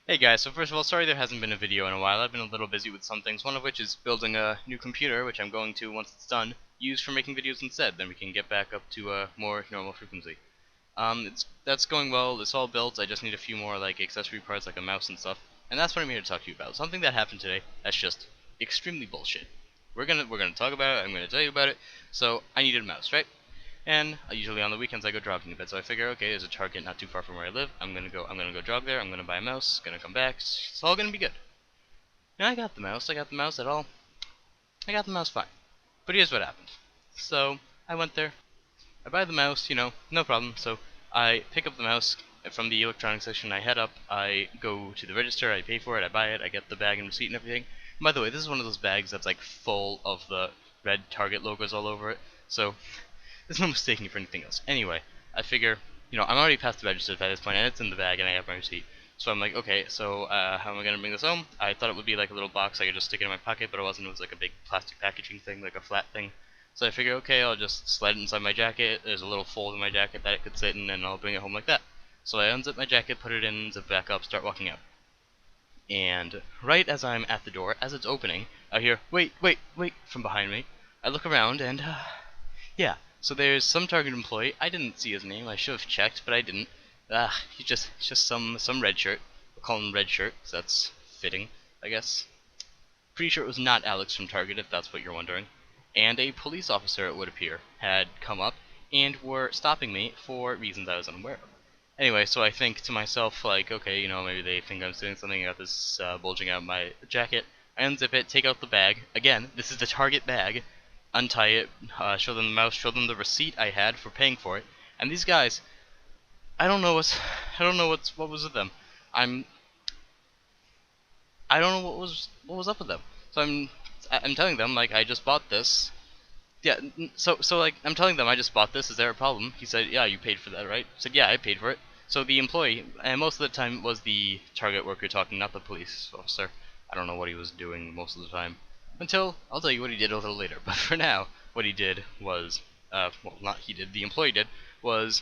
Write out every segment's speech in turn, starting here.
Hey guys, so first of all, sorry there hasn't been a video in a while. I've been a little busy with some things, one of which is building a new computer, which I'm going to, once it's done, use for making videos instead. Then we can get back up to a more normal frequency. That's going well, it's all built, I just need a few more like accessory parts like a mouse and stuff. And that's what I'm here to talk to you about. Something that happened today that's just extremely bullshit. We're gonna talk about it, I'm gonna tell you about it. So I needed a mouse, right? And usually on the weekends I go jogging a bit, so I figure, okay, there's a Target not too far from where I live. I'm gonna go jog there. I'm gonna buy a mouse. Gonna come back. It's all gonna be good. Now I got the mouse. At all. I got the mouse fine. But here's what happened. So I went there. I buy the mouse. No problem. So I pick up the mouse from the electronics section. I head up. I go to the register. I pay for it. I buy it. I get the bag and receipt and everything. And by the way, this is one of those bags that's like full of the red Target logos all over it. So there's no mistaking it for anything else. Anyway, I figure, I'm already past the register at this point, and it's in the bag, and I have my receipt. So I'm like, okay, so how am I going to bring this home? I thought it would be like a little box I could just stick it in my pocket, but it wasn't. It was like a big plastic packaging thing, like a flat thing. So I figure, okay, I'll just slide it inside my jacket. There's a little fold in my jacket that it could sit in, and I'll bring it home like that. So I unzip my jacket, put it in, zip back up, start walking out. And right as I'm at the door, as it's opening, I hear, wait, wait, wait, from behind me. I look around, and yeah, so there's some Target employee. I didn't see his name. I should have checked, but I didn't. He's just some red shirt. We'll call him Red Shirt, 'cause that's fitting, I guess. Pretty sure it was not Alex from Target, if that's what you're wondering. And a police officer, it would appear, had come up and were stopping me for reasons I was unaware of. Anyway, so I think to myself, like, okay, maybe they think I'm doing something. I got this bulging out my jacket. I unzip it, take out the bag. Again, this is the Target bag. Untie it, show them the mouse, show them the receipt I had for paying for it. And these guys, I don't know what was with them. I don't know what was up with them. So I'm telling them, like, I just bought this. Yeah, so like I'm telling them I just bought this. Is there a problem? He said, yeah, you paid for that, right? I said, yeah, I paid for it. So the employee, and most of the time it was the Target worker talking, not the police officer. I don't know what he was doing most of the time. Until, I'll tell you what he did a little later. But for now, what he did was, well, not he did, the employee did, was,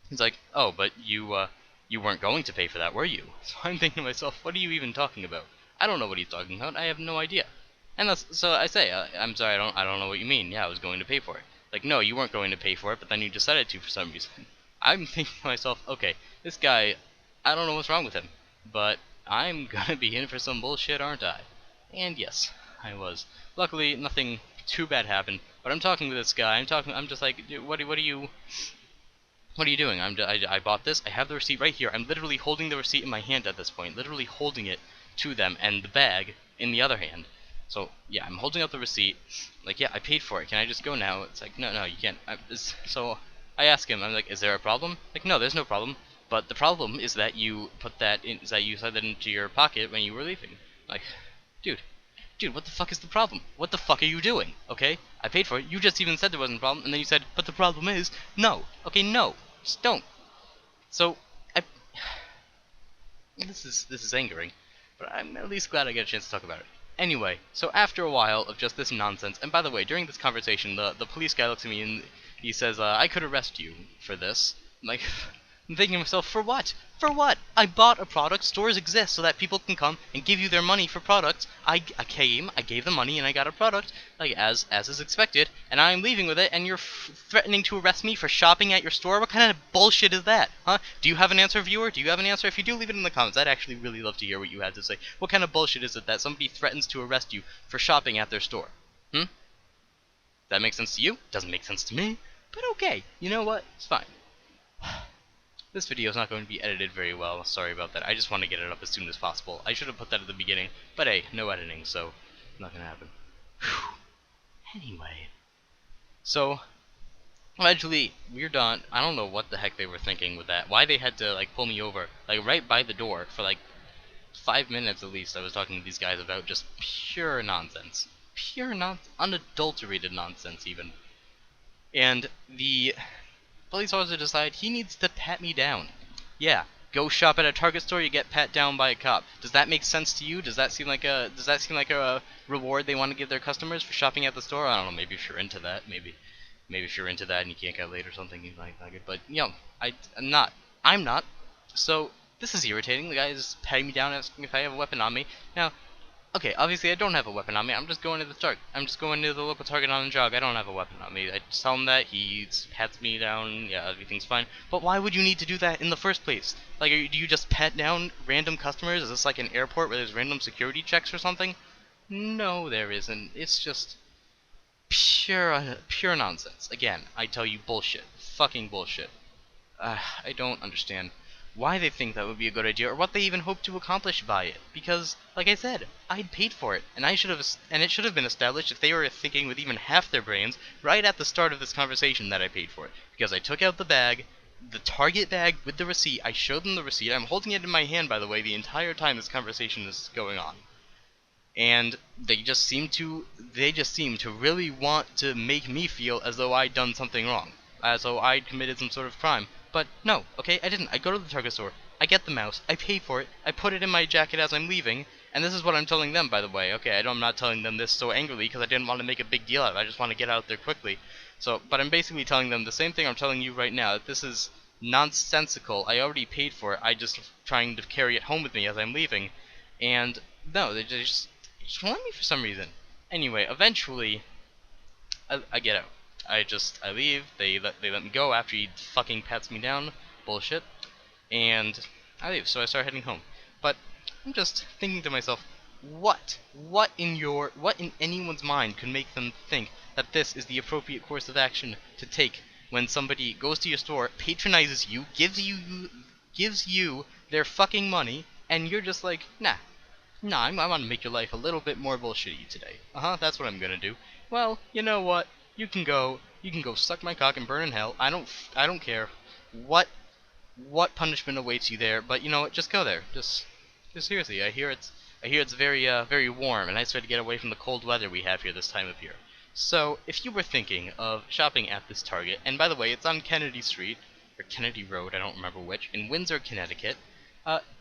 he's like, oh, but you weren't going to pay for that, were you? So I'm thinking to myself, what are you even talking about? I don't know what he's talking about. I have no idea. And so I say, I'm sorry, I don't know what you mean. Yeah, I was going to pay for it. Like, no, you weren't going to pay for it, but then you decided to for some reason. I'm thinking to myself, okay, this guy, I don't know what's wrong with him, but I'm gonna be in for some bullshit, aren't I? And yes, I was. Luckily, nothing too bad happened. But I'm talking to this guy. I'm just like, dude, what are you doing? I bought this. I have the receipt right here. I'm literally holding the receipt in my hand at this point. Literally holding it to them, and the bag in the other hand. So yeah, I'm holding up the receipt. Like, yeah, I paid for it. Can I just go now? It's like, no, you can't. So I ask him. I'm like, is there a problem? Like, no, there's no problem. But the problem is that you slid that into your pocket when you were leaving. Like, dude, what the fuck is the problem? What the fuck are you doing? Okay, I paid for it. You just even said there wasn't a problem, and then you said, but the problem is, no. Okay, no, just don't. So, this is angering, but I'm at least glad I get a chance to talk about it. Anyway, so after a while of just this nonsense, and by the way, during this conversation, the police guy looks at me and he says, I could arrest you for this. I'm like, I'm thinking to myself, for what? For what? I bought a product. Stores exist so that people can come and give you their money for products. I gave them money, and I got a product, like as is expected, and I'm leaving with it, and you're threatening to arrest me for shopping at your store? What kind of bullshit is that, huh? Do you have an answer, viewer? Do you have an answer? If you do, leave it in the comments. I'd actually really love to hear what you had to say. What kind of bullshit is it that somebody threatens to arrest you for shopping at their store? That makes sense to you? Doesn't make sense to me. But okay, you know what? It's fine. This video is not going to be edited very well, sorry about that. I just want to get it up as soon as possible. I should have put that at the beginning, but hey, no editing, so not gonna happen. Whew. Anyway, so eventually we're done. I don't know what the heck they were thinking with that. Why they had to like pull me over, like right by the door for like 5 minutes at least. I was talking to these guys about just pure nonsense, unadulterated nonsense even. And the police officer decided he needs to pat me down. Yeah, go shop at a Target store, you get pat down by a cop. Does that make sense to you? Does that seem like a reward they want to give their customers for shopping at the store? I don't know. Maybe if you're into that, maybe if you're into that and you can't get laid or something, you might like it. But I'm not. So this is irritating. The guy is patting me down, asking if I have a weapon on me. Now, okay, obviously I don't have a weapon on me. I'm just going to the Target. I'm just going to the local Target on a jog. I don't have a weapon on me. I just tell him that. He pats me down. Yeah, everything's fine. But why would you need to do that in the first place? Like, do you just pat down random customers? Is this like an airport where there's random security checks or something? No, there isn't. It's just pure nonsense. Again, I tell you, bullshit. Fucking bullshit. I don't understand why they think that would be a good idea, or what they even hope to accomplish by it. Because, like I said, I'd paid for it, and it should have been established if they were thinking with even half their brains right at the start of this conversation that I paid for it. Because I took out the bag, the Target bag with the receipt. I showed them the receipt. I'm holding it in my hand, by the way, the entire time this conversation is going on. And they just seem to really want to make me feel as though I'd done something wrong, as though I'd committed some sort of crime. But no, okay, I didn't. I go to the Target store, I get the mouse, I pay for it, I put it in my jacket as I'm leaving, and this is what I'm telling them, by the way. Okay, I'm not telling them this so angrily because I didn't want to make a big deal out of it. I just want to get out there quickly. So, but I'm basically telling them the same thing I'm telling you right now, that this is nonsensical. I already paid for it. I just trying to carry it home with me as I'm leaving, and no, they just want me for some reason. Anyway, eventually, I get out. I leave. They let me go after he fucking pats me down. Bullshit. And I leave. So I start heading home. But I'm just thinking to myself, what in anyone's mind could make them think that this is the appropriate course of action to take when somebody goes to your store, patronizes you, gives you their fucking money, and you're just like, nah. Nah, I want to make your life a little bit more bullshitty today. That's what I'm gonna do. Well, you know what? You can go suck my cock and burn in hell. I don't care what punishment awaits you there, but you know what? Just go there. Just seriously. I hear it's very warm, and I try to get away from the cold weather we have here this time of year. So, if you were thinking of shopping at this Target, and by the way, it's on Kennedy Street or Kennedy Road, I don't remember which, in Windsor, Connecticut,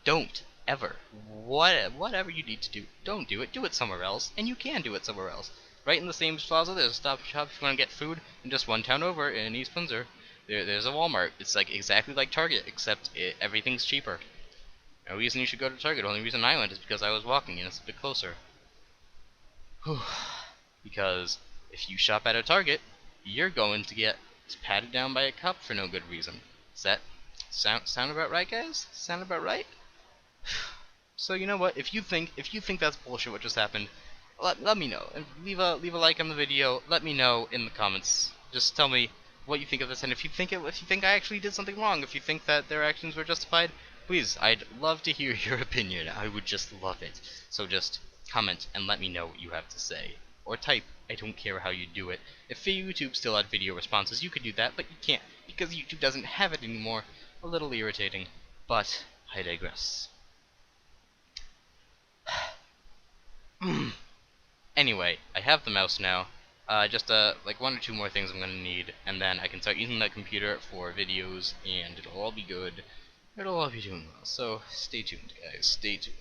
don't ever. Whatever you need to do, don't do it. Do it somewhere else, and you can do it somewhere else. Right in the same plaza, there's a Stop Shop if you want to get food, and just one town over in East Windsor, there's a Walmart. It's like exactly like Target, except everything's cheaper. No reason you should go to Target. The only reason I went is because I was walking, and it's a bit closer. Because if you shop at a Target, you're going to get patted down by a cop for no good reason. Does that sound about right, guys? Sound about right? So you know what? If you think that's bullshit what just happened, let me know. And leave a like on the video. Let me know in the comments. Just tell me what you think of this, and if you think I actually did something wrong, if you think that their actions were justified, please, I'd love to hear your opinion. I would just love it. So just comment and let me know what you have to say. Or type. I don't care how you do it. If YouTube still had video responses, you could do that, but you can't because YouTube doesn't have it anymore. A little irritating, but I digress. Anyway, I have the mouse now. Just like one or two more things I'm gonna need, and then I can start using that computer for videos, and it'll all be good. It'll all be doing well. So stay tuned, guys. Stay tuned.